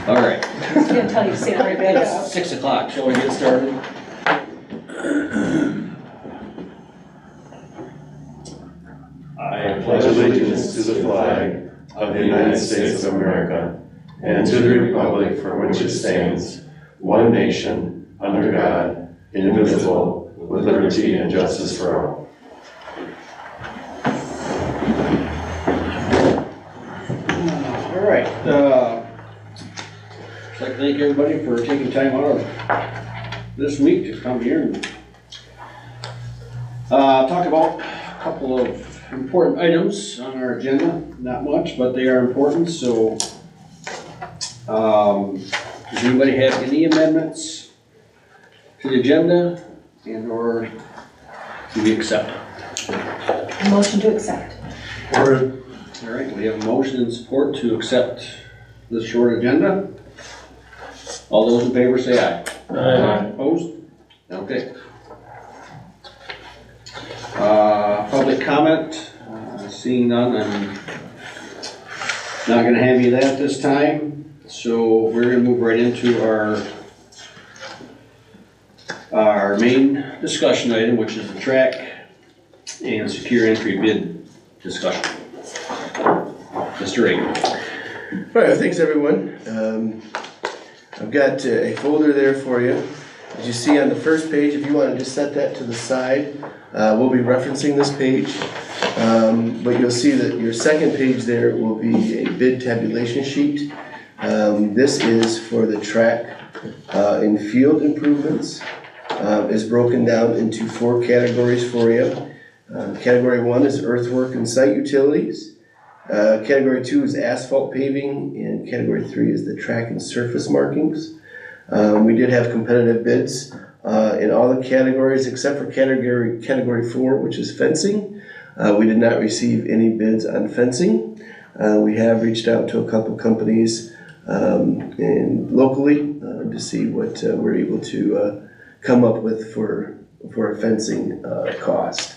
All right. I was gonna tell you to stand right back up. It's 6 o'clock. Shall we get started? I pledge allegiance to the flag of the United States of America and to the republic for which it stands, one nation, under God, indivisible, with liberty and justice for all. All right. I'd like to thank everybody for taking time out of this week to come here and talk about a couple of important items on our agenda. Not much, but they are important. So, does anybody have any amendments to the agenda, and/or do we accept? Motion to accept. All right, we have a motion and support to accept this short agenda. All those in favor say aye. Aye. Opposed? Okay. Public comment, seeing none, I'm not gonna have any of that this time. So we're gonna move right into our main discussion item, which is the track and secure entry bid discussion. Mr. Reagan. All right, thanks everyone. I've got a folder there for you. As you see on the first page, if you want to just set that to the side, we'll be referencing this page. But you'll see that your second page there will be a bid tabulation sheet. This is for the track in field improvements. Is broken down into 4 categories for you. Category 1 is earthwork and site utilities. Category 2 is asphalt paving, and category 3 is the track and surface markings. We did have competitive bids in all the categories except for category 4, which is fencing. We did not receive any bids on fencing. We have reached out to a couple companies and locally to see what we're able to come up with for a fencing cost.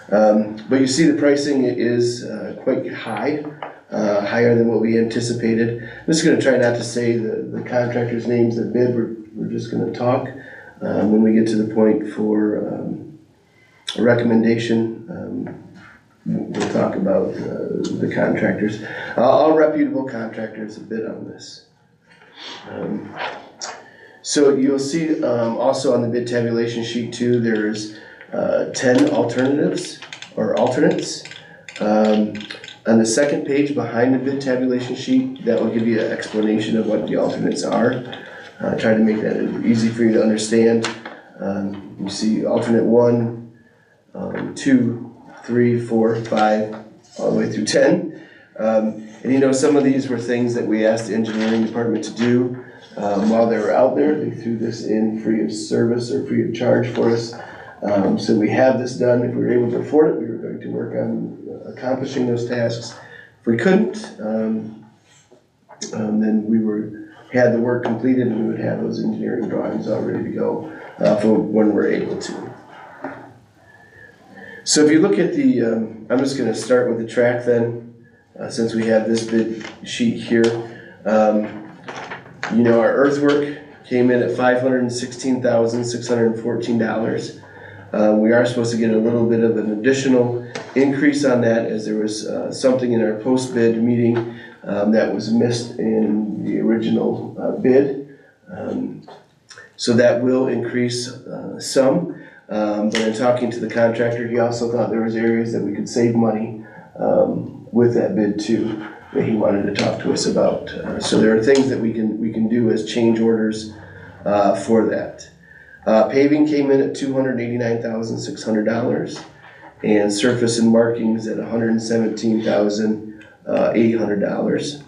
But you see the pricing is quite high, higher than what we anticipated. I'm just going to try not to say the contractors' names that bid. We're just going to talk when we get to the point for a recommendation. We'll talk about the contractors. All reputable contractors bid on this. So you'll see also on the bid tabulation sheet too, there's 10 alternatives or alternates. On the second page behind the bid tabulation sheet, that will give you an explanation of what the alternates are. Try to make that easy for you to understand. You see alternate 1, 2, 3, 4, 5, all the way through 10. And you know, some of these were things that we asked the engineering department to do while they were out there. They threw this in free of service or free of charge for us. So we have this done. If we were able to afford it, we were going to work on accomplishing those tasks. If we couldn't, then we had the work completed and we would have those engineering drawings all ready to go for when we're able to. So if you look at the, I'm just going to start with the track then, since we have this bid sheet here. You know, our earthwork came in at $516,614. We are supposed to get a little bit of an additional increase on that, as there was something in our post-bid meeting that was missed in the original bid. So that will increase some. But in talking to the contractor, he also thought there was areas that we could save money with that bid too, that he wanted to talk to us about. So there are things that we can do as change orders for that. Paving came in at $289,600, and surface and markings at $117,800.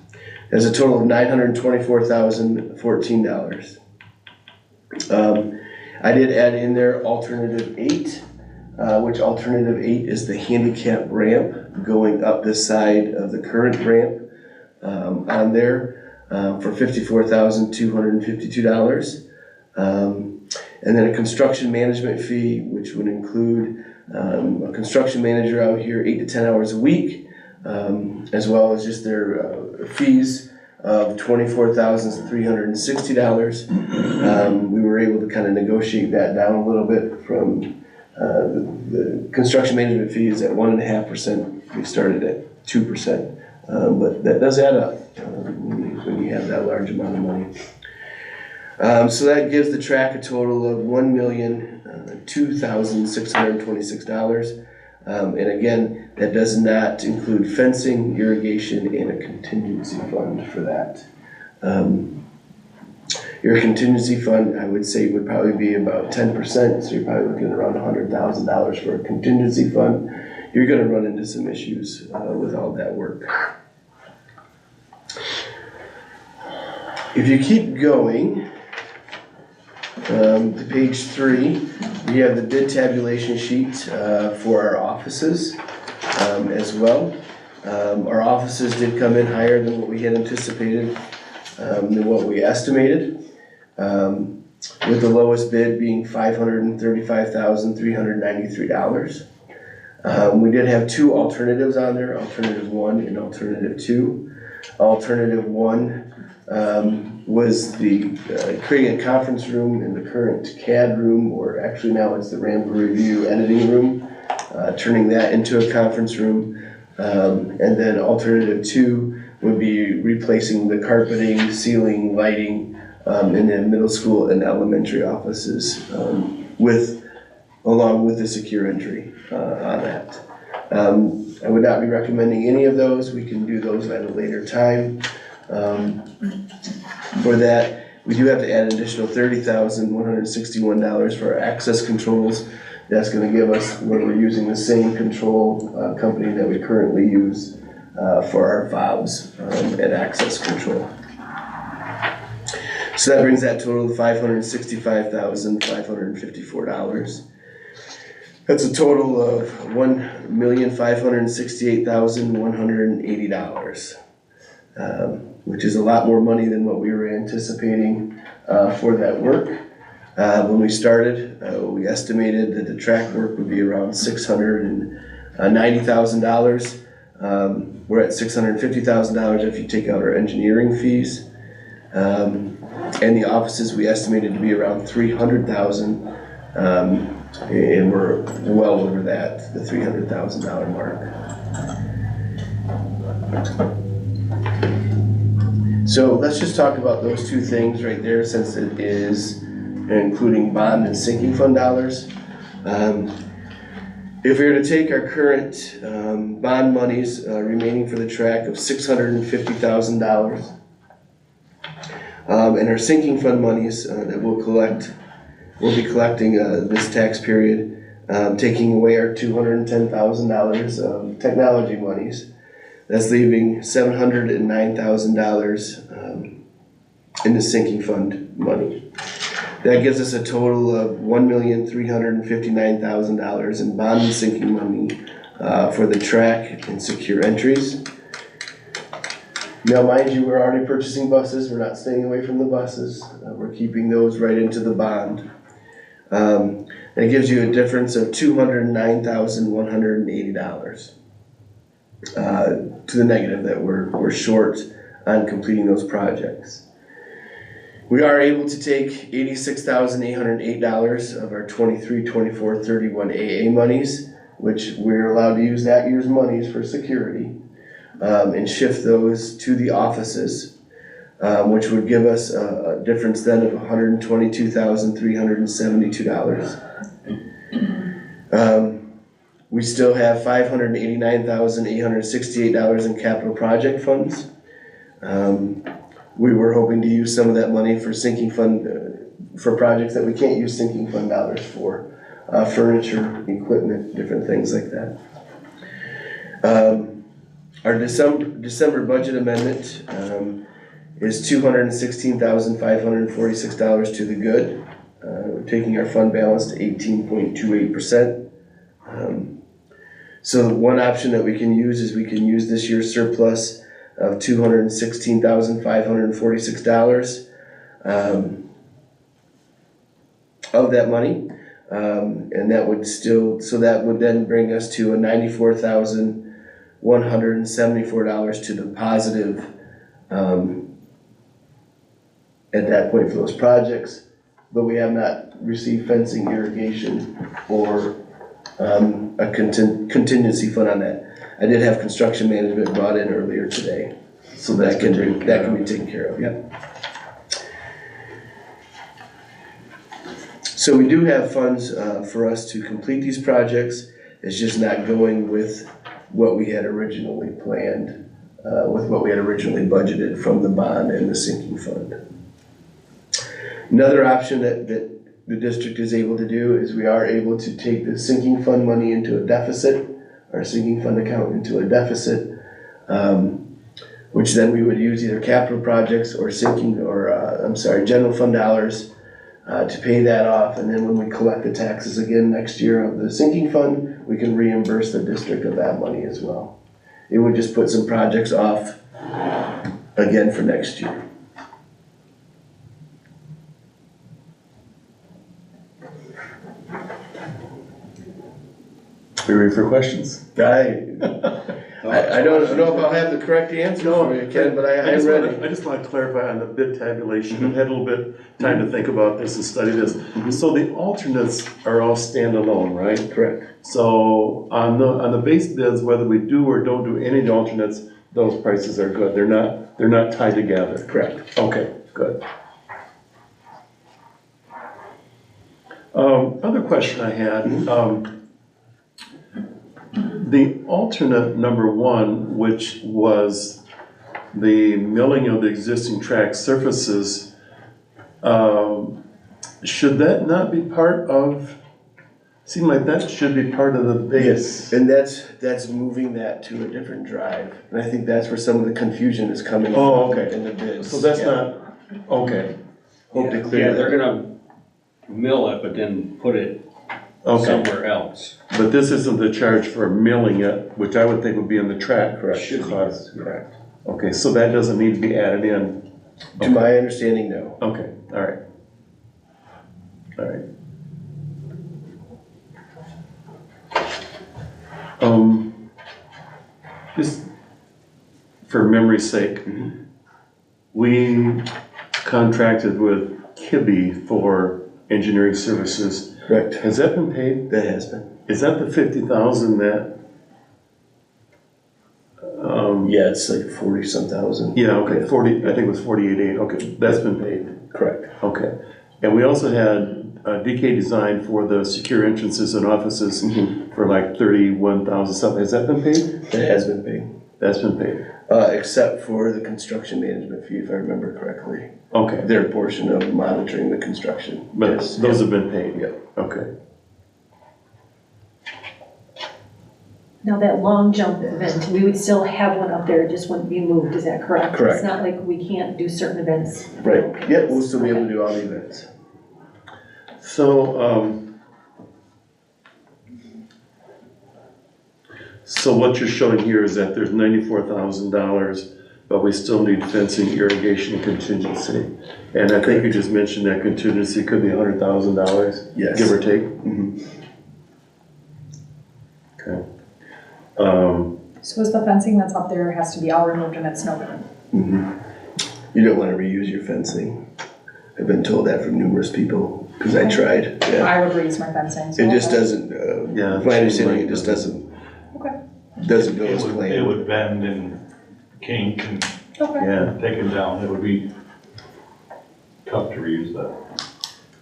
There's a total of $924,014. I did add in there alternative 8, which alternative 8 is the handicap ramp going up the side of the current ramp on there for $54,252. And then a construction management fee, which would include a construction manager out here 8 to 10 hours a week, as well as just their fees of $24,360. We were able to kind of negotiate that down a little bit from the construction management fees at 1.5%. We started at 2%, but that does add up when you have that large amount of money. So that gives the track a total of $1,002,626. And again, that does not include fencing, irrigation, and a contingency fund for that. Your contingency fund, I would say, would probably be about 10%, so you're probably looking at around $100,000 for a contingency fund. You're gonna run into some issues with all that work. If you keep going, to page 3, we have the bid tabulation sheet for our offices as well. Our offices did come in higher than what we had anticipated, than what we estimated, with the lowest bid being $535,393. We did have 2 alternatives on there, alternative 1 and alternative 2. Alternative 1 was the creating a conference room in the current CAD room, or actually now it's the Rambo Review editing room, turning that into a conference room. And then alternative 2 would be replacing the carpeting, ceiling, lighting in the middle school and elementary offices along with the secure entry on that. I would not be recommending any of those. We can do those at a later time. For that, we do have to add an additional $30,161 for our access controls. That's going to give us, when we're using the same control company that we currently use for our fobs and access control. So that brings that total to $565,554. That's a total of $1,568,180. Which is a lot more money than what we were anticipating for that work. When we started, we estimated that the track work would be around $690,000. We're at $650,000 if you take out our engineering fees. And the offices we estimated to be around $300,000, and we're well over that, the $300,000 mark. So let's just talk about those 2 things right there, since it is including bond and sinking fund dollars. If we were to take our current bond monies remaining for the track of $650,000, and our sinking fund monies that we'll be collecting this tax period, taking away our $210,000 of technology monies, that's leaving $709,000 in the sinking fund money. That gives us a total of $1,359,000 in bond and sinking money for the track and secure entries. Now, mind you, we're already purchasing buses. We're not staying away from the buses. We're keeping those right into the bond. And it gives you a difference of $209,180. To the negative that we're short on completing those projects. We are able to take $86,808 of our 23, 24, 31 AA monies, which we're allowed to use that year's monies for security, and shift those to the offices, which would give us a difference then of $122,372. We still have $589,868 in capital project funds. We were hoping to use some of that money for sinking fund, for projects that we can't use sinking fund dollars for, furniture, equipment, different things like that. Our December budget amendment is $216,546 to the good, taking our fund balance to 18.28%. So one option that we can use is we can use this year's surplus of $216,546 of that money, and that would then bring us to a $94,174 to the positive at that point for those projects, but we have not received fencing, irrigation, or a contingency fund on that. I did have construction management brought in earlier today, so that can be taken care of, yep. So we do have funds for us to complete these projects. It's just not going with what we had originally planned, with what we had originally budgeted from the bond and the sinking fund. Another option that the district is able to do is we are able to take the sinking fund money into a deficit, our sinking fund account into a deficit, which then we would use either capital projects or general fund dollars to pay that off. And then when we collect the taxes again next year of the sinking fund, we can reimburse the district of that money as well. It would just put some projects off again for next year. Are you ready for questions? I don't know if I'll have the correct answer for you, Ken, but I'm ready. I just want to clarify on the bid tabulation. I've had a little bit time to think about this and study this. So the alternates are all standalone, right? Correct. So on the base bids, whether we do or don't do any of the alternates, those prices are good. They're not tied together. Correct. Okay, good. Other question I had. The alternate number 1, which was the milling of the existing track surfaces, should that not be part of, seem like that should be part of the base? Yes, and that's moving that to a different drive. And I think that's where some of the confusion is coming from in the bids. So that's not, okay. Hope to clear Yeah, that. they're gonna mill it, but then put it somewhere else. But this isn't the charge for milling it, which I would think would be in the track, correct? Should be. Cost. Correct. Okay, so that doesn't need to be added in? To my understanding, no. Okay, all right. All right. Just for memory's sake, we contracted with Kibbe for engineering services. Correct. Has that been paid? That has been. Is that the 50,000 that? Yeah, it's like 40-some thousand. Yeah, okay, 40, I think it was 48.8, okay, that's been paid. Correct. Okay, and we also had DK Design for the secure entrances and offices for like 31,000 something. Has that been paid? That has been paid. That's been paid. Except for the construction management fee, if I remember correctly. Okay, Their portion of monitoring the construction. but Yes. those have been paid? Yeah. Okay. Now that long jump event, we would still have one up there, it just wouldn't be moved, is that correct? Correct. It's not like we can't do certain events. Right. Okay. Yeah, we'll still be able to do all the events. So what you're showing here is that there's $94,000, but we still need fencing, irrigation, and contingency. And I think you just mentioned that contingency could be $100,000, Yes. give or take. Okay. So is the fencing that's up there has to be all removed and it's no good? You don't want to reuse your fencing. I've been told that from numerous people, because I tried. Yeah. I would reuse my fencing. So It just okay. doesn't, Yeah. my understanding, it just doesn't Okay. go as It planned. would bend and kink and Okay. Yeah. take it down. It would be tough to reuse that.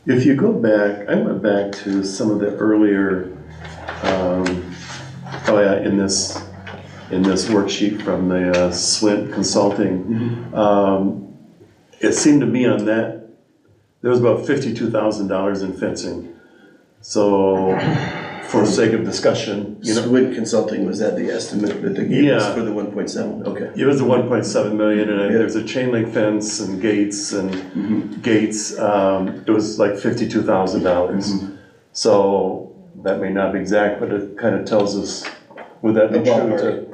If you go back, I went back to some of the earlier, in this worksheet from the Swint Consulting. It seemed to me on that, there was about $52,000 in fencing. So, for the sake of discussion, you know. Swin Consulting, was that the estimate that they gave us Yeah. for the 1.7? Okay. It was the 1.7 million, and Yeah. there's a chain link fence and gates, it was like $52,000. So, that may not be exact, but it kind of tells us, would that be true to?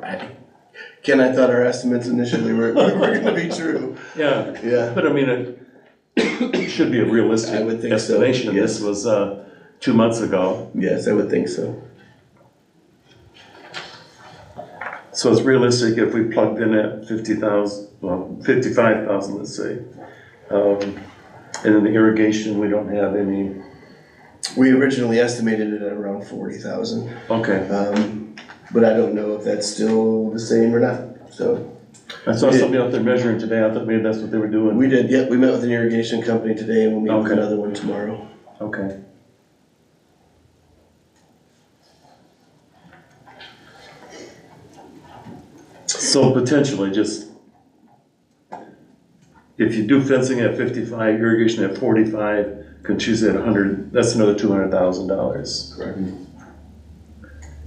Ken, I thought our estimates initially were going to be true. Yeah, Yeah. but I mean, it should be a realistic I would think so, estimation, and yes. this was 2 months ago. Yes, I would think so. So it's realistic if we plugged in at 50,000, well, 55,000, let's say. And in the irrigation, we don't have any. We originally estimated it at around 40,000, Okay. but I don't know if that's still the same or not, so. I saw somebody out there measuring today. I thought maybe that's what they were doing. We did, yep, we met with an irrigation company today and we'll meet with Okay. another one tomorrow. Okay. So potentially just, if you do fencing at 55, irrigation at 45, Conchuse at 100, that's another $200,000. Correct. I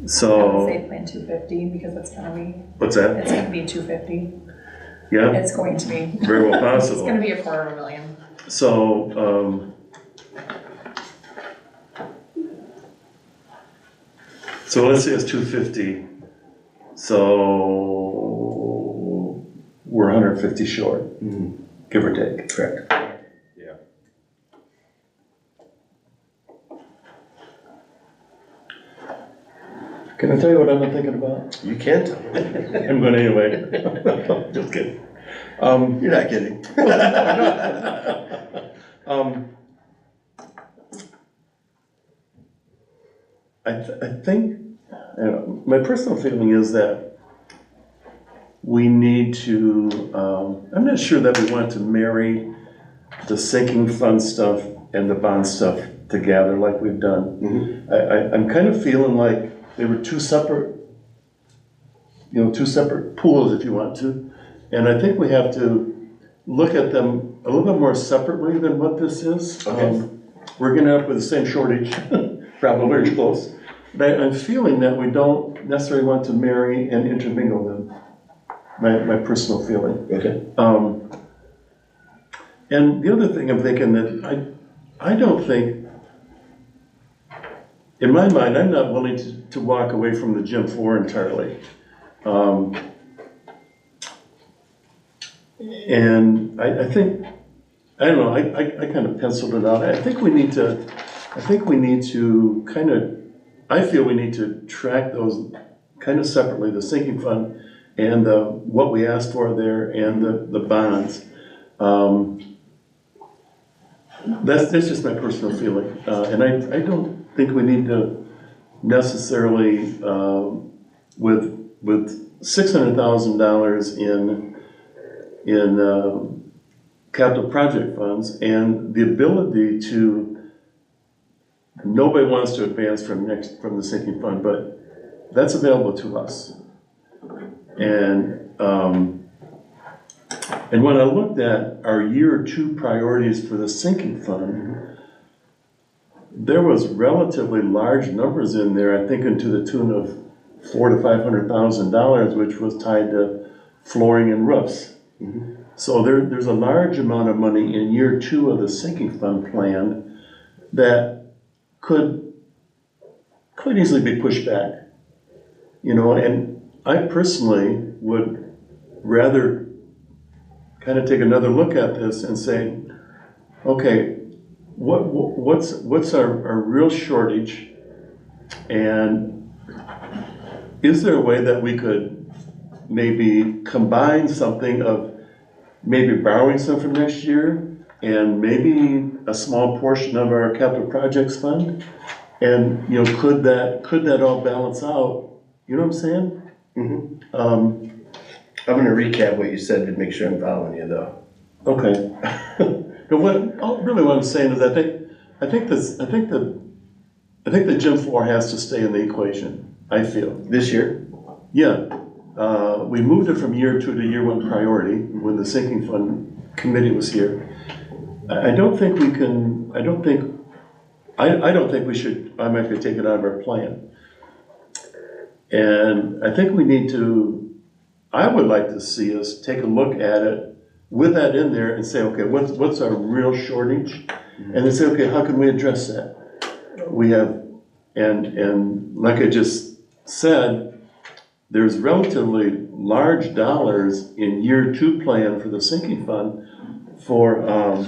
would So, say plan 250 because it's gonna be, what's that? it's gonna be 250. Yeah, It's going to be. very well It's possible. gonna be $250,000. So, so let's say it's 250, so we're 150 short, give or take. Correct. Can I tell you what I've been thinking about? You can't tell me. I'm going anyway. Just kidding. You're not kidding. I think, my personal feeling is that we need to, I'm not sure that we want to marry the sinking fund stuff and the bond stuff together like we've done. I'm kind of feeling like they were two separate pools if you want to. And I think we have to look at them a little bit more separately than what this is. Okay. We're gonna end up with the same shortage, probably very close. But I'm feeling that we don't necessarily want to marry and intermingle them. My personal feeling. Okay. And the other thing I'm thinking that I don't think, in my mind, I'm not willing to walk away from the gym floor entirely. And I think, I don't know, I kind of penciled it out. I think we need to kind of, I feel we need to track those kind of separately, the sinking fund and what we asked for there and the bonds. That's just my personal feeling. And I don't think we need to necessarily, with $600,000 in capital project funds and the ability to, nobody wants to advance from the sinking fund, but that's available to us. And when I looked at our year 2 priorities for the sinking fund, there was relatively large numbers in there, I think into the tune of $400,000 to $500,000, which was tied to flooring and roofs. So there's a large amount of money in year 2 of the sinking fund plan that could easily be pushed back. And I personally would rather kind of take another look at this and say, okay, what's our real shortage, and is there a way that we could maybe combine something of maybe borrowing some from next year and maybe a small portion of our capital projects fund, and could that all balance out? You know what I'm saying? I'm gonna recap what you said to make sure I'm following you though. Okay. But what I'm saying is I think the gym floor has to stay in the equation, I feel. This year? Yeah. We moved it from year 2 to year 1 priority when the sinking fund committee was here. I don't think we should automatically take it out of our plan. And I think we need to, I would like to see us take a look at it with that in there and say, okay, what's our real shortage? And then say, okay, how can we address that? We have, and like I just said, there's relatively large dollars in year 2 plan for the sinking fund for, I'm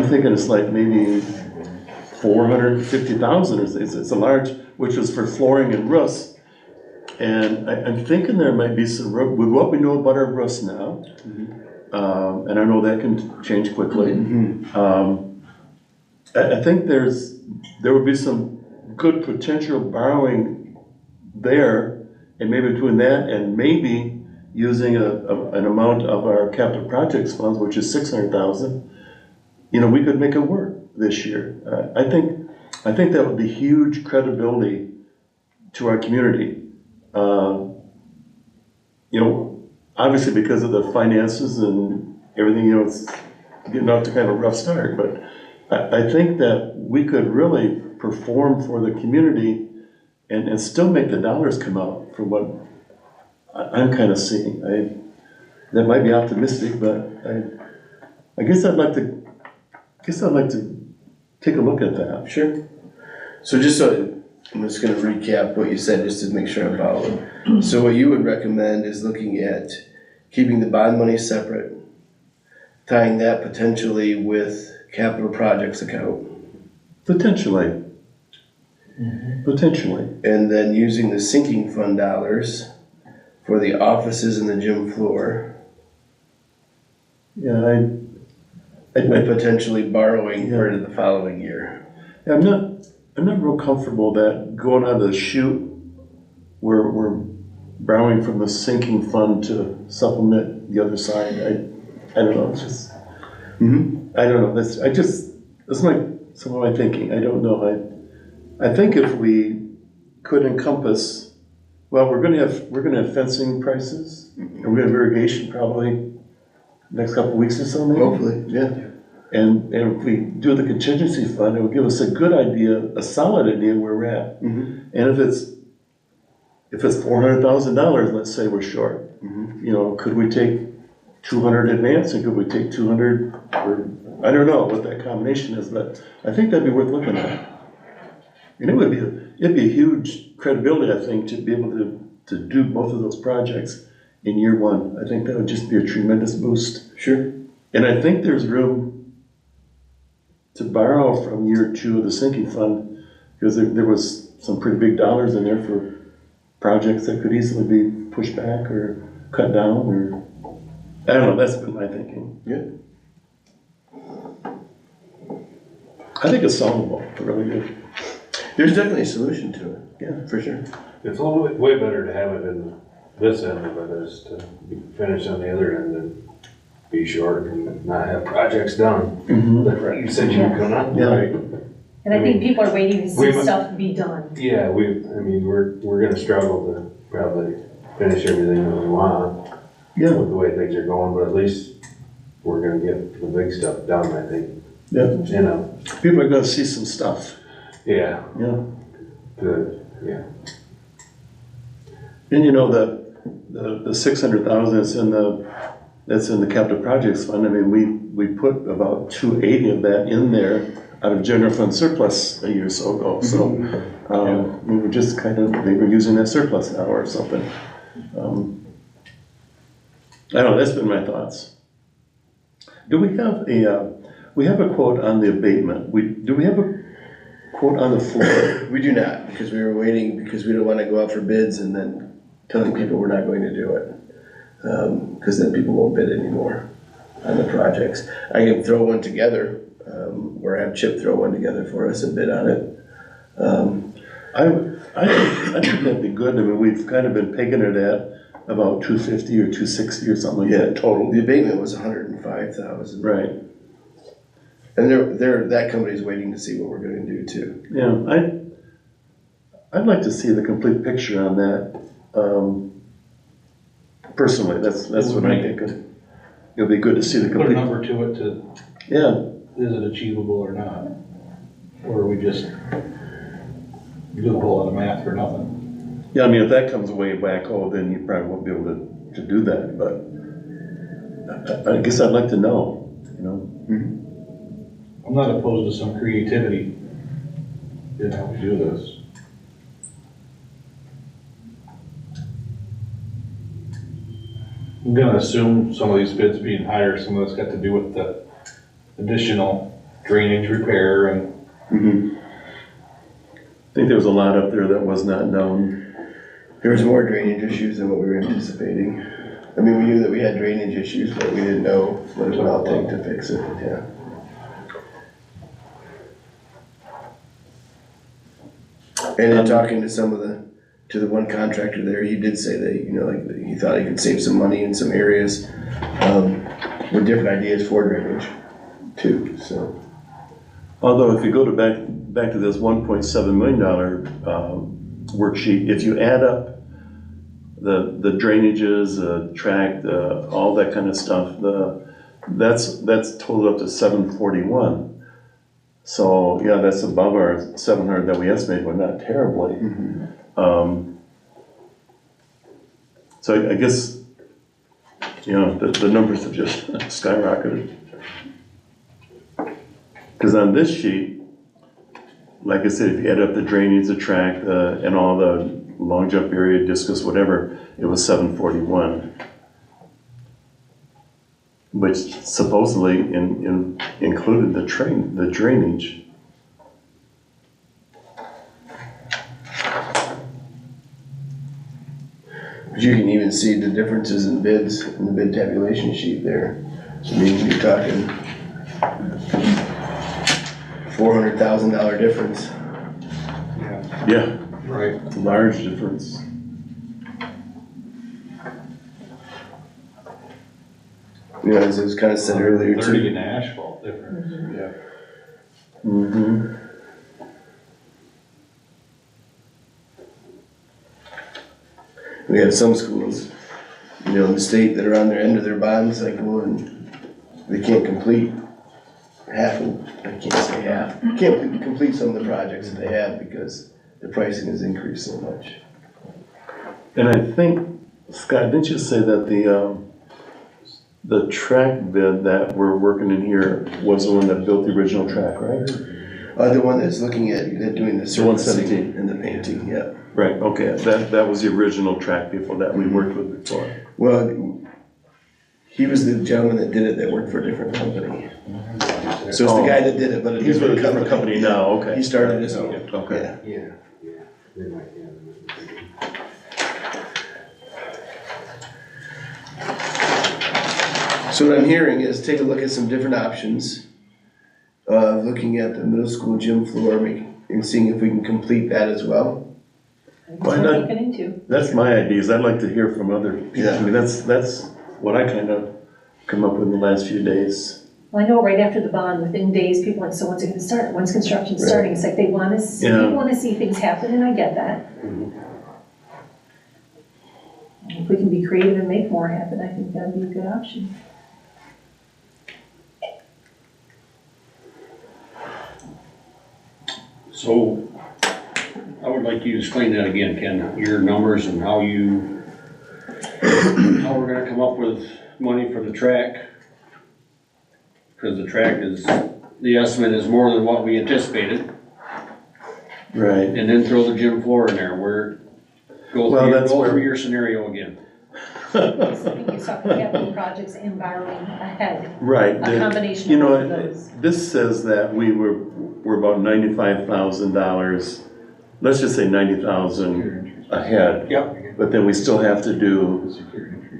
thinking it's like maybe 450,000, it's a large, which was for flooring and roofs. And I'm thinking there might be some, with what we know about our roofs now, and I know that can change quickly. I think there would be some good potential borrowing there, and maybe between that and maybe using an amount of our capital projects funds, which is 600,000, we could make it work this year. I think that would be huge credibility to our community. Obviously because of the finances and everything, it's getting off to kind of a rough start, but I think that we could really perform for the community and still make the dollars come out for what I'm kind of seeing. That might be optimistic, but I guess I'd like to take a look at that. Sure. So I'm just gonna recap what you said just to make sure I'm following. So what you would recommend is looking at keeping the bond money separate, tying that potentially with capital projects account. Potentially. Potentially. And then using the sinking fund dollars for the offices and the gym floor. Yeah, And potentially borrowing for the following year. I'm not real comfortable that going out of the chute, we're borrowing from the sinking fund to supplement the other side. I don't know. It's just I don't know. That's some of my thinking. I don't know. I think if we could encompass, well, we're gonna have fencing prices, and we're gonna have irrigation probably next couple of weeks or so, maybe. Hopefully, yeah. And if we do the contingency fund, it will give us a good idea, a solid idea where we're at. And if it's $400,000, let's say we're short, could we take 200 advance, and could we take 200, or I don't know what that combination is, but I think that'd be worth looking at. And it'd be a huge credibility, I think, to be able to do both of those projects in year one. I think that would just be a tremendous boost. Sure. And I think there's room to borrow from year two of the sinking fund, because there was some pretty big dollars in there for projects that could easily be pushed back or cut down, or I don't know. That's been my thinking. Yeah. I think it's solvable. Really good. There's definitely a solution to it. Yeah, for sure. It's way better to have it in this end of it as to finish on the other end and be short and not have projects done. Like you said you were gonna. Yeah. Right. And I think people are waiting to see stuff be done. Yeah, we're gonna struggle to probably finish everything that we want with the way things are going, but at least we're gonna get the big stuff done, I think. Yeah. People are gonna see some stuff. Yeah. Yeah. Good. Yeah. And the 600,000 that's in the capital projects fund. I mean, we put about 280 of that in there out of general fund surplus a year or so ago. So we were just maybe we're using that surplus now or something. I don't know. That's been my thoughts. Do we have we have a quote on the abatement? Do we have a quote on the floor? We do not, because we were waiting, because we don't want to go out for bids and then telling people we're not going to do it. Because then people won't bid anymore on the projects. I can throw one together, or have Chip throw one together for us and bid on it. I think that'd be good. I mean, we've kind of been pegging it at about 250 or 260 or something like that total. The abatement was 105,000. Right. And that company's waiting to see what we're going to do too. Yeah, I'd like to see the complete picture on that. Personally, that's what I'm thinking. It'll be good to see the Put a complete. number to it to, is it achievable or not? Or are we just do a whole lot of math for nothing? Yeah, I mean, if that comes way back, then you probably won't be able to do that, but I guess I'd like to know, I'm not opposed to some creativity in how we do this. I'm gonna assume some of these bids being higher, some of it's got to do with the additional drainage repair and Mhm. I think there was a lot up there that was not known. There was more drainage issues than what we were anticipating. I mean, we knew that we had drainage issues, but we didn't know what it would all take to fix it, yeah. And in talking to the one contractor there, he did say that, like, he thought he could save some money in some areas, with different ideas for drainage too, so. Although if you go back to this $1.7 million worksheet, if you add up the drainages, track, all that kind of stuff, that's totaled up to 741. So yeah, that's above our 700 that we estimated, but not terribly. So I guess, the numbers have just skyrocketed. Because on this sheet, like I said, if you add up the drainage, the track, and all the long jump area, discus, whatever, it was 741. Which supposedly included the drainage. But you can even see the differences in bids in the bid tabulation sheet there. I mean, you're talking $400,000 difference. Yeah, Right. large difference. As it was kind of said earlier 30 too. in asphalt difference, yeah. Mm-hmm. We have some schools, in the state that are on their end of their bond cycle and they can't complete half of, I can't say half, can't complete some of the projects that they have because the pricing has increased so much. And I think, Scott, didn't you say that the track bid that we're working in here was the one that built the original track, right? The one that's looking at doing the surfacing 117. and the painting, yeah. Right, okay, that was the original track people that we worked with before. Well, he was the gentleman that did it that worked for a different company. So it's the guy that did it, but He's with a different company now, okay. He started his own. Okay. Yeah. They might, yeah. So what I'm hearing is take a look at some different options. Looking at the middle school gym floor and seeing if we can complete that as well. Why We're not? looking into. That's my ideas, I'd like to hear from other people. Yeah. I mean, that's what I kind of come up with in the last few days. Well, I know right after the bond, within days, people went, so when's it gonna start? When's construction Right. starting? It's like they wanna see, Yeah. people wanna see things happen, and I get that. If we can be creative and make more happen, I think that'd be a good option. So, I would like you to explain that again, Ken, your numbers and how we're gonna come up with money for the track. Cause the track the estimate is more than what we anticipated, Right. and then throw the gym floor in there, go through your scenario again. So I think you're talking capital projects and borrowing ahead, Right. a combination of both of those. This says that we're about $95,000, let's just say 90,000 ahead. Yep. But then we still have to do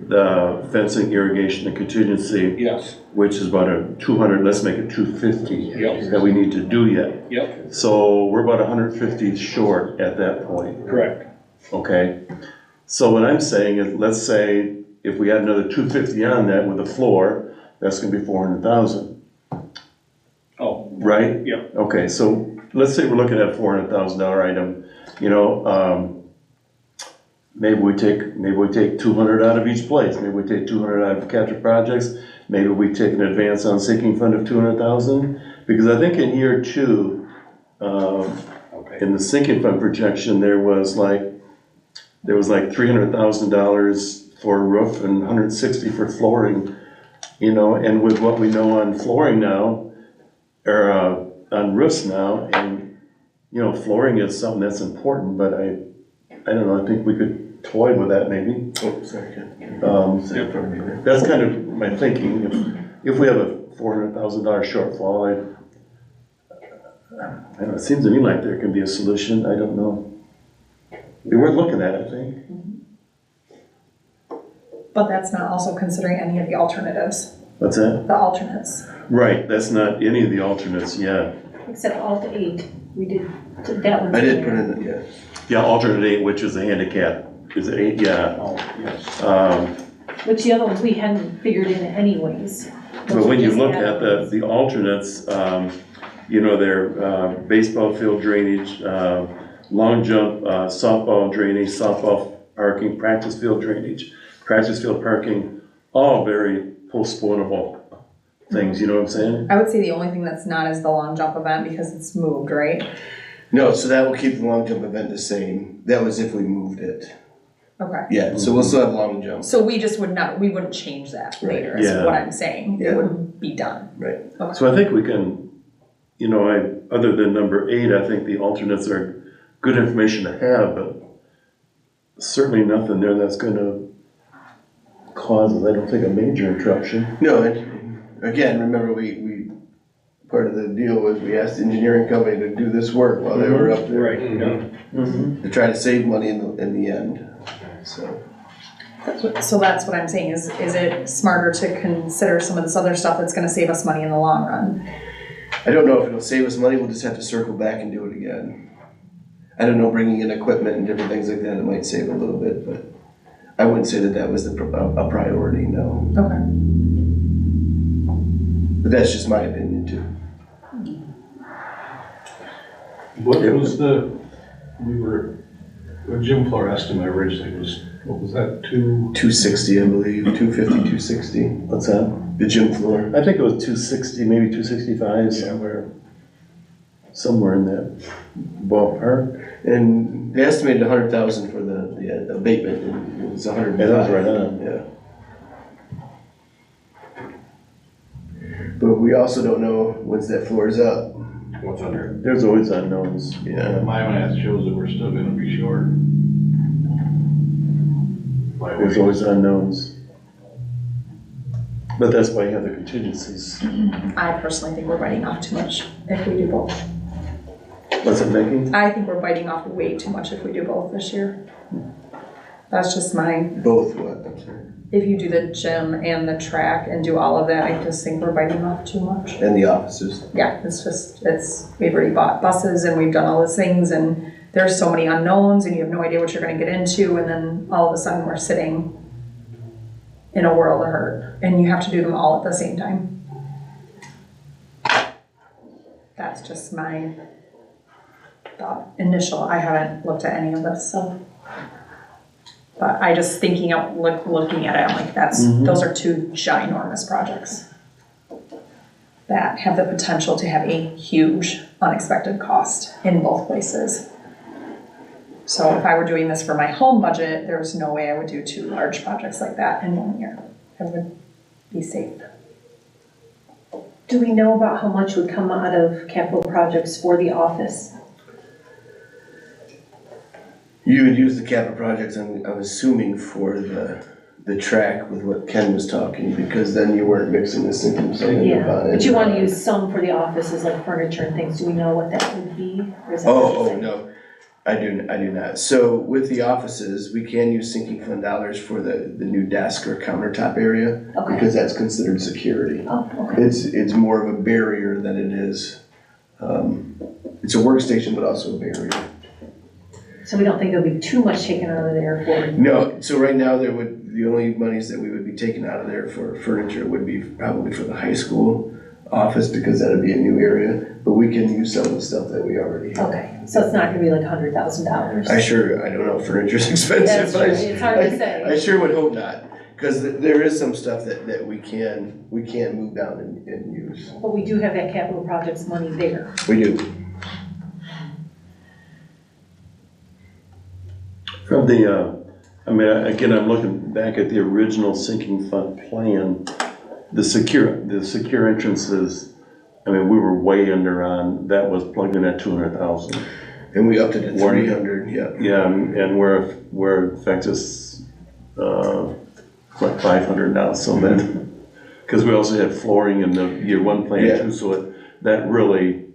the fencing, irrigation, and contingency, Yes, which is about a 200, let's make it 250 Yep. that we need to do yet. yep, So we're about 150 short at that point, correct. okay? So what I'm saying is, let's say if we add another 250 on that with the floor, that's gonna be 400,000, Oh, right? yeah, Okay, so let's say we're looking at a $400,000 item, maybe we take 200 out of each place, maybe we take 200 out of capital projects, maybe we take an advance on sinking fund of 200,000, because I think in year two, okay, in the sinking fund projection, there was like $300,000 for roof and 160 for flooring, and with what we know on flooring now, or on roofs now, and flooring is something that's important, but I don't know, I think we could toy with that maybe. Oh, sorry, Ken. That's kind of my thinking. If we have a $400,000 shortfall, I don't know, it seems to me like there can be a solution, I don't know. We were looking at it, I think. But that's not also considering any of the alternatives, What's that? the alternates. Right, that's not any of the alternates, yeah. Except Alt 8, we did, that one. I did put in, yeah. Yeah, alternate 8, which is the handicap, is it 8? Yeah. Oh, yes. Which the other ones we hadn't figured in anyways. But when you Just look add at ons. the alternates, you know, they're baseball field drainage, long jump, softball drainage, softball parking, practice field drainage, practice field parking, all very postponable things, you know what I'm saying? I would say the only thing that's not is the long jump event because it's moved, right? No, so that will keep the long jump event the same. That was if we moved it. Okay. Yeah, so we'll still have long jump. So we just we wouldn't change that later, is Yeah. what I'm saying. Yeah. It would be done. Right. So I think we can, you know, other than number 8, I think the alternates are good information to have, but certainly nothing there that's gonna cause, I don't think, a major interruption. No, and again, remember we part of the deal was we asked the engineering company to do this work while they were up there. Right, yeah. To try to save money in the end, so. So that's what I'm saying, is it smarter to consider some of this other stuff that's gonna save us money in the long run? I don't know if it'll save us money, we'll just have to circle back and do it again. I don't know, bringing in equipment and different things like that, it might save a little bit, but I wouldn't say that was a priority, no. Okay. But that's just my opinion too. What was the gym floor estimate originally was, what was that, 260, I believe, 250, 260, What's that? the gym floor. I think it was 260, maybe 265, somewhere in that ballpark. And they estimated 100,000 for the abatement, and it was 105. Yeah, that was right on. Yeah. But we also don't know once that floor is up. what's under There's always unknowns. Yeah. it? My math shows that we're still gonna be short. By There's way. always unknowns. But that's why you have the contingencies. I personally think we're biting off too much if we do both. What's it making? I think we're biting off way too much if we do both this year. That's just mine. Both what? I'm sorry. If you do the gym and the track and do all of that, I just think we're biting off too much. And the offices. Yeah, we've already bought buses and we've done all these things and there's so many unknowns and you have no idea what you're gonna get into and then all of a sudden we're sitting in a world of hurt and you have to do them all at the same time. That's just my thought, initial. I haven't looked at any of this, so. But I just looking at it, I'm like, those are two ginormous projects that have the potential to have a huge unexpected cost in both places. So if I were doing this for my home budget, there's no way I would do two large projects like that in 1 year. I would be safe. Do we know about how much would come out of capital projects for the office? You would use the capital projects, I'm assuming, for the track with what Ken was talking, because then you weren't mixing the sinking sand. Yeah, but you wanna use some for the offices, like furniture and things, do we know what that would be? Or is that Oh, no, I do not. So with the offices, we can use sinking fund dollars for the new desk or countertop area, Okay. because that's considered security. Oh, okay. It's more of a barrier than it is, it's a workstation, but also a barrier. So we don't think there'll be too much taken out of there for, No, so right now the only monies that we would be taking out of there for furniture would be probably for the high school office, because that'd be a new area, but we can use some of the stuff that we already have. okay, so it's not gonna be like $100,000? I don't know, furniture's expensive. That's but true. It's hard to say. I sure would hope not, because there is some stuff that we can move down and use. But we do have that capital projects money there. We do. From the, again, I'm looking back at the original sinking fund plan. The secure entrances, we were way under on, that was plugged in at 200,000. And we upped it at 300, yeah. Yeah, and we're in fact it's like 500 now, so then, because we also had flooring in the year one plan Yeah. too, so that really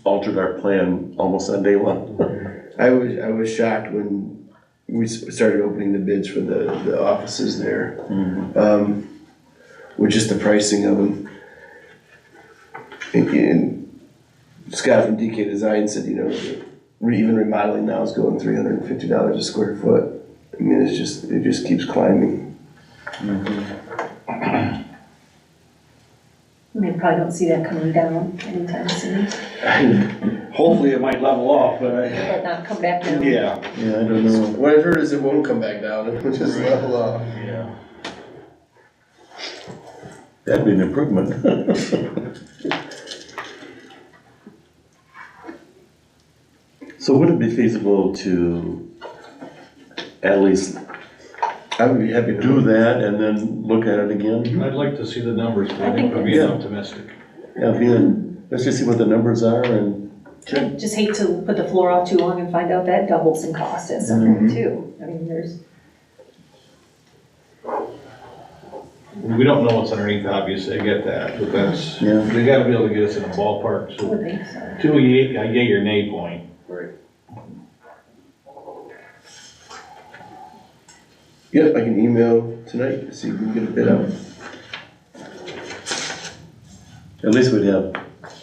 altered our plan almost on day one. I was shocked when we started opening the bids for the offices there, with just the pricing of them. And Scott from DK Design said, you know, even remodeling now is going $350 a square foot. I mean, it just keeps climbing. I mean, probably don't see that coming down anytime soon, Hopefully it might level off, but but not come back down. yeah. Yeah, I don't know. What I've heard is it won't come back down, it will just level off. Yeah. That'd be an improvement. So would it be feasible to at least I would be happy to do that and then look at it again? I'd like to see the numbers, but I I think think we're being Yeah. optimistic. Yeah, let's just see what the numbers are and, I just hate to put the floor off too long and find out that doubles in cost at some point too. I mean, there's, We don't know what's underneath, obviously, I get that, but that's, Yeah. they gotta be able to get us in a ballpark, I would so, think so. to a yay or nay point. Yep, I can email tonight to see if we can get a bid out. at least we'd have,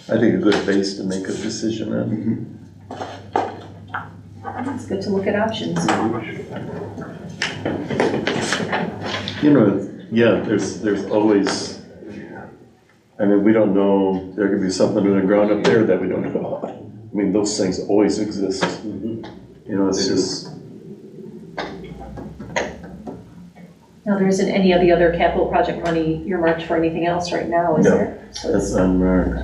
I think, a good base to make a decision on. It's good to look at options. You know, yeah, there's always, I mean, we don't know, there could be something in the ground up there that we don't know about. I mean, those things always exist. You know, it's just, Now, there isn't any of the other capital project money earmarked for anything else right now, is No. there? So that's it's- unmarked.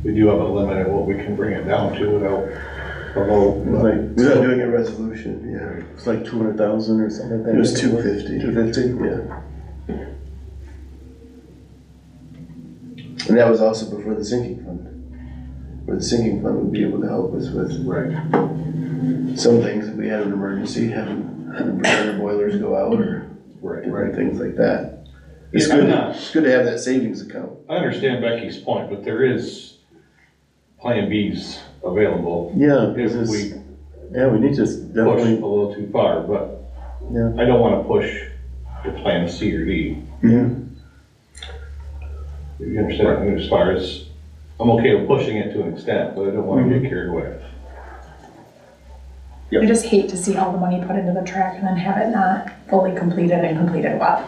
We do have a limit at what we can bring it down to without, Without doing a resolution, yeah. It's like 200,000 or something like that. It was 250. 250? Yeah. And that was also before the sinking fund. Where the sinking fund would be able to help us with right. some things if we had an emergency, having burner boilers go out or different things like that. It's Yeah, good, it's good to have that savings account. I understand Becky's point, but there is Plan Bs available Yeah, if it's, we yeah, we need to push a definitely, little too far, but yeah. I don't wanna push to Plan C or D. Yeah. You understand, I mean, as far as, I'm okay with pushing it to an extent, but I don't wanna get carried away. I just hate to see all the money put into the track and then have it not fully completed and completed well.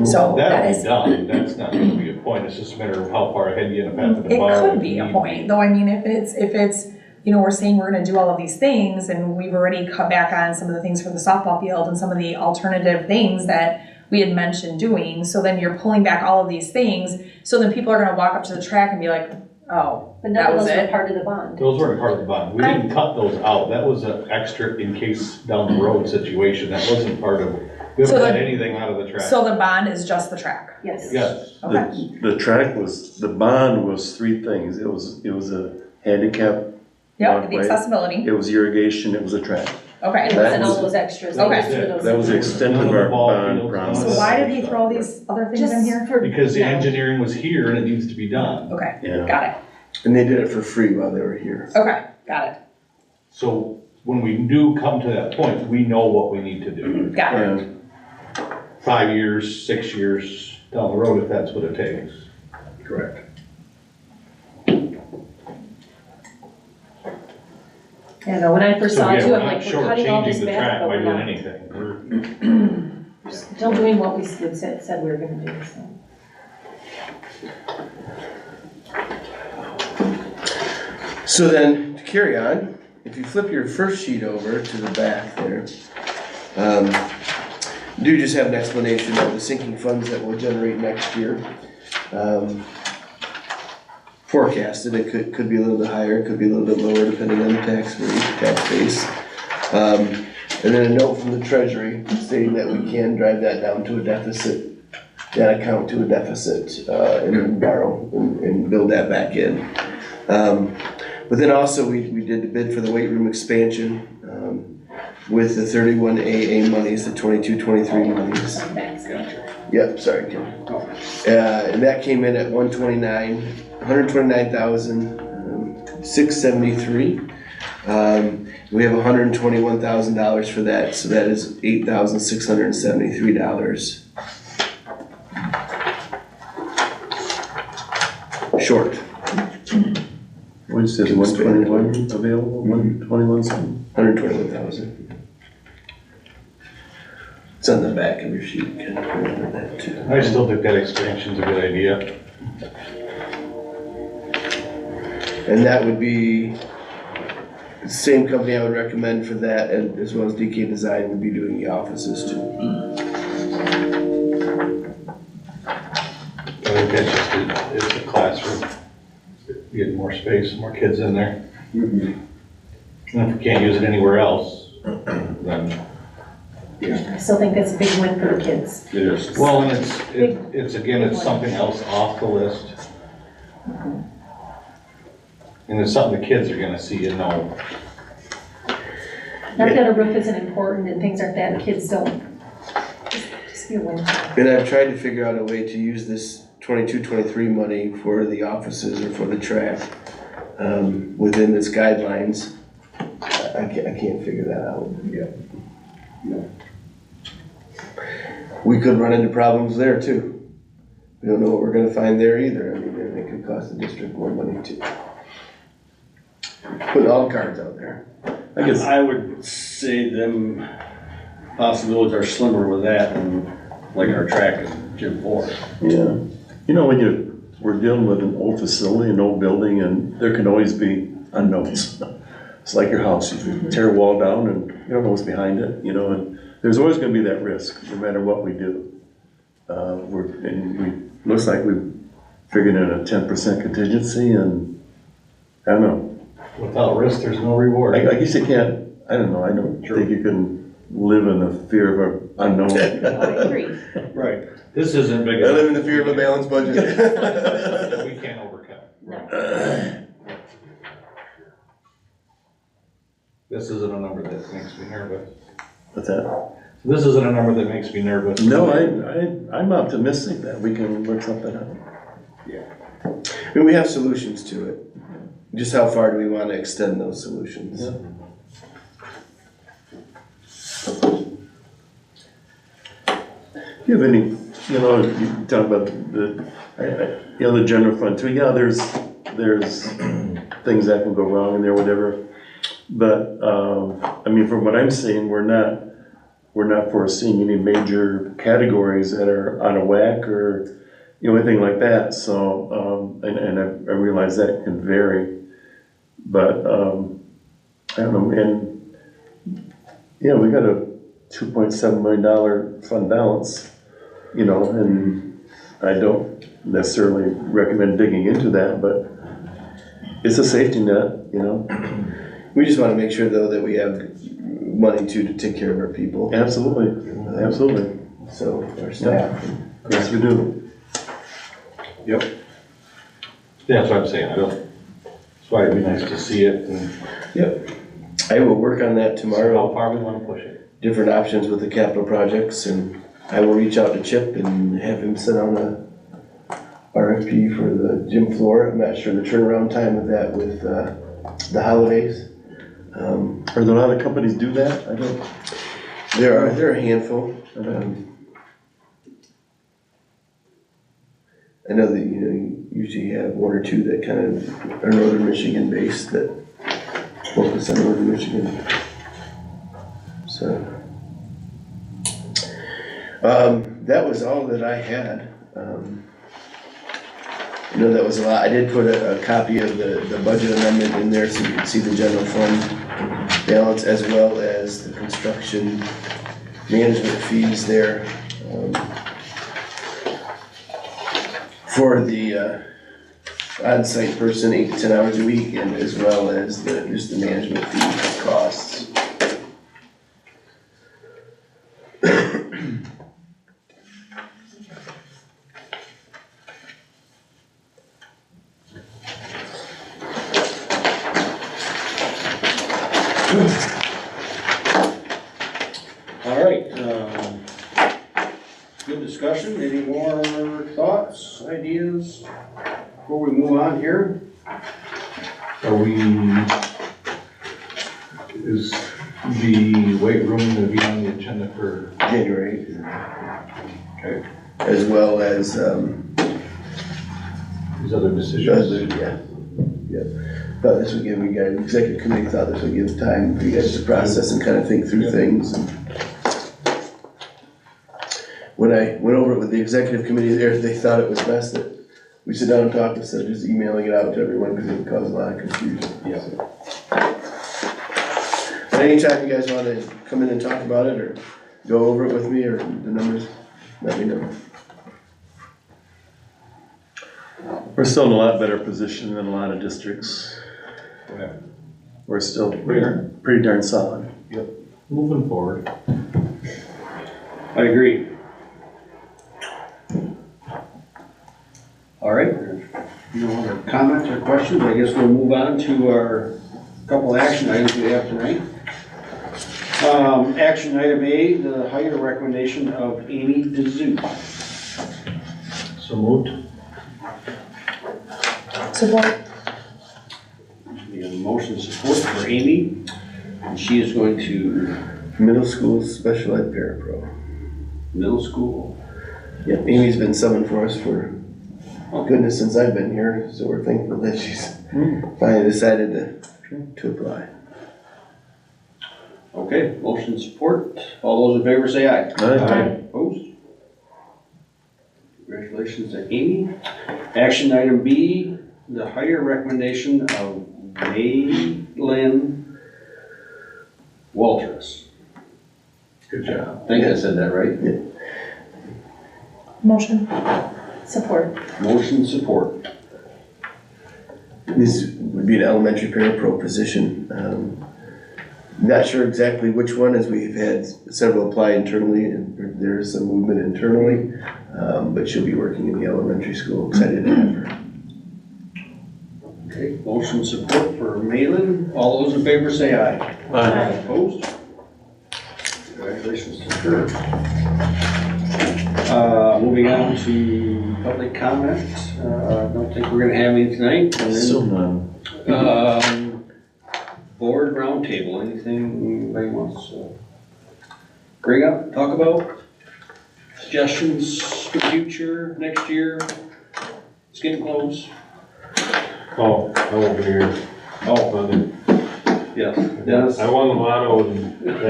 So that That'll be is, done, that's not gonna be a point, it's just a matter of how far ahead you end up having to it borrow. could be a point, though, I mean, if it's, you know, we're saying we're gonna do all of these things and we've already cut back on some of the things for the softball field and some of the alternative things that we had mentioned doing, so then you're pulling back all of these things, so then people are gonna walk up to the track and be like, oh, But none that of was those were it. part of the bond. Those weren't part of the bond, we didn't cut those out, that was an extra in case down the road situation, that wasn't part of, we So haven't cut the- anything out of the track. So the bond is just the track? Yes. Yes, Okay, The track was, the bond was three things. It was a handicap, yep, the walkway. accessibility, It was irrigation, it was a track. okay. And That all was- those extras. Okay. those were those That was the things. extent of our bond promise. So why did he throw all these other things in Just here? for. because the now. engineering was here and it needs to be done. Okay, Yeah. got it, And they did it for free while they were here. okay, got it, So when we do come to that point, we know what we need to do. got it. And 5 years, 6 years down the road, if that's what it takes. Correct. Yeah, no, when I first So saw it yeah, too, we're I'm not like, we're cutting all this shortchanging the back, track but by we're doing not. anything. We're Still doing what we said we were gonna do, so. So then, to carry on, if you flip your first sheet over to the back there, do just have an explanation of the sinking funds that we'll generate next year. Forecasted, it could be a little bit higher, could be a little bit lower depending on the tax rate, tax base. And then a note from the treasury stating that we can drive that down to a deficit, that account to a deficit, and then borrow and build that back in. But then also, we did the bid for the weight room expansion. with the 31 AA monies, the 22-23 monies. Gotcha. Yep, sorry, Ken. And that came in at 129,673. We have $121,000 for that, so that is $8,673 short. What says 121 available, 121 something? 121,000. It's on the back of your sheet, Ken. Remember that too. I still think that expansion's a good idea. And that would be the same company I would recommend for that, and as well as DK Design would be doing the offices too. I think that's just it's a classroom. Getting more space, more kids in there. And if we can't use it anywhere else, then. I still think that's a big win for the kids. It is. Well, and it's again, it's something else off the list. And it's something the kids are gonna see and know. Not that a roof isn't important and things like that, the kids don't. Just be a win. And I've tried to figure out a way to use this 22-23 money for the offices or for the track, within its guidelines. I can't figure that out yet. No. We could run into problems there too. We don't know what we're gonna find there either. I mean, it could cost the district more money too. Put all the cards out there. I guess I would say them possibilities are slimmer with that than like our track and gym floor. Yeah. You know, when we're dealing with an old facility, an old building, and there can always be unknowns. It's like your house, you tear a wall down and you don't know what's behind it, you know, and there's always gonna be that risk, no matter what we do. Looks like we've figured in a 10% contingency, and I don't know. Without risk, there's no reward. I guess you can't, I don't know, I don't think you can live in the fear of an unknown. I agree. Right. This isn't big I live enough. in the fear of a balanced budget. that we can't overcome. No. This isn't a number that makes me nervous. What's that? This isn't a number that makes me nervous. No, I'm optimistic that we can work something out. I mean, we have solutions to it. Just how far do we want to extend those solutions? Yeah. Do you have any, you know, you talk about the general fund too, yeah, there's things that can go wrong in there, whatever. But, I mean, from what I'm seeing, we're not foreseeing any major categories that are out of whack or, you know, anything like that. So, and I realize that can vary, but, I don't know, and, yeah, we got a $2.7 million fund balance, you know, and I don't necessarily recommend digging into that, but it's a safety net, you know. We just want to make sure though that we have money to take care of our people. Absolutely, absolutely. So, our staff. Yes, we do. Yep. Yeah, that's what I'm saying. That's why it'd be nice to see it and Yep. I will work on that see how tomorrow. far we wanna push it. Different options with the capital projects, and I will reach out to Chip and have him send out a RFP for the gym floor. I'm not sure the turnaround time of that with the holidays. Are there a lot of companies do that? I don't. There are a handful. I know that, you know, you usually have one or two that kind of are Northern Michigan based that focus on Northern Michigan. So, that was all that I had. I know that was a lot. I did put a copy of the budget amendment in there so you can see the general fund balance as well as the construction management fees there. For the on-site person, 8 to 10 hours a week, and as well as just the management fee costs. discussion? Any more thoughts, ideas before we move on here? Is the weight room gonna be on the agenda for? January 8th. Okay. As well as, These other decisions? yeah. Thought this would give, we got, executive committee thought this would give time for you guys to process and kind of think through things. And when I went over it with the executive committee there, they thought it was best that we sit down and talk instead of just emailing it out to everyone because it would cause a lot of confusion. Yeah. But anytime you guys want to come in and talk about it or go over it with me or the numbers, let me know. We're still in a lot better position than a lot of districts. We're still pretty darn solid. Moving forward. I agree. All right, no other comments or questions? I guess we'll move on to our couple of action items we have tonight. Action item A, the hire recommendation of Amy DeZoo. So moved. Support. We have a motion support for Amy, and she is going to Middle school special ed parapro. middle school. Yep, Amy's been subbing for us for goodness since I've been here, so we're thankful that she's finally decided to apply. Okay, motion support. All those in favor say aye. Aye. Opposed? Congratulations to Amy. Action item B, the hire recommendation of Maylin Walters. Good job. I think I said that right. Motion. Support. Motion support. This would be an elementary parapro position. Not sure exactly which one, as we've had several apply internally, and there is some movement internally, but she'll be working in the elementary school. Excited to have her. Okay, motion support for Maylin. All those in favor say aye. Aye. Opposed? Congratulations to her. Moving on to public comment. Don't think we're gonna have any tonight. And then, Still none. board roundtable, anything anybody wants to bring up, talk about? Suggestions for future, next year? It's getting close. Oh, I won't be here. Oh, Monday. yes, Dennis? I won the lotto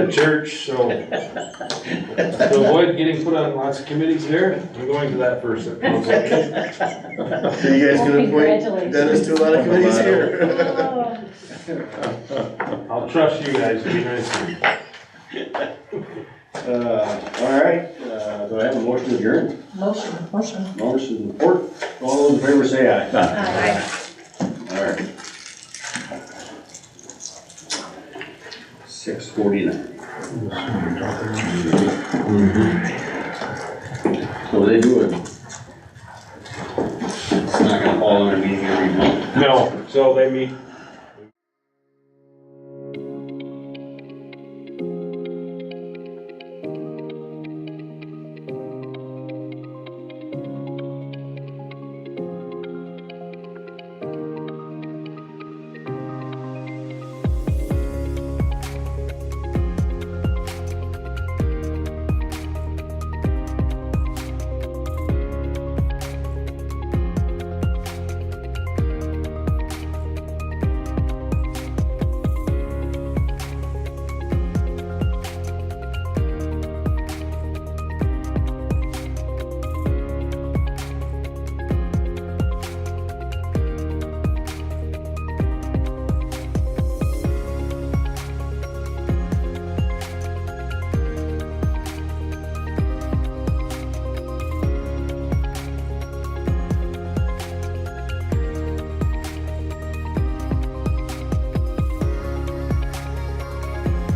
at church, so to avoid getting put on lots of committees there, I'm going to that first. So you guys can appoint Congratulations. Dennis to a lot of committees here. I'll trust you guys to be nice to me. All right, do I have a motion to adjourn? Motion. Motion support, all those in favor say aye. Aye. All right. 6:49. So they do it. It's not gonna fall in a meeting every month. No, so they meet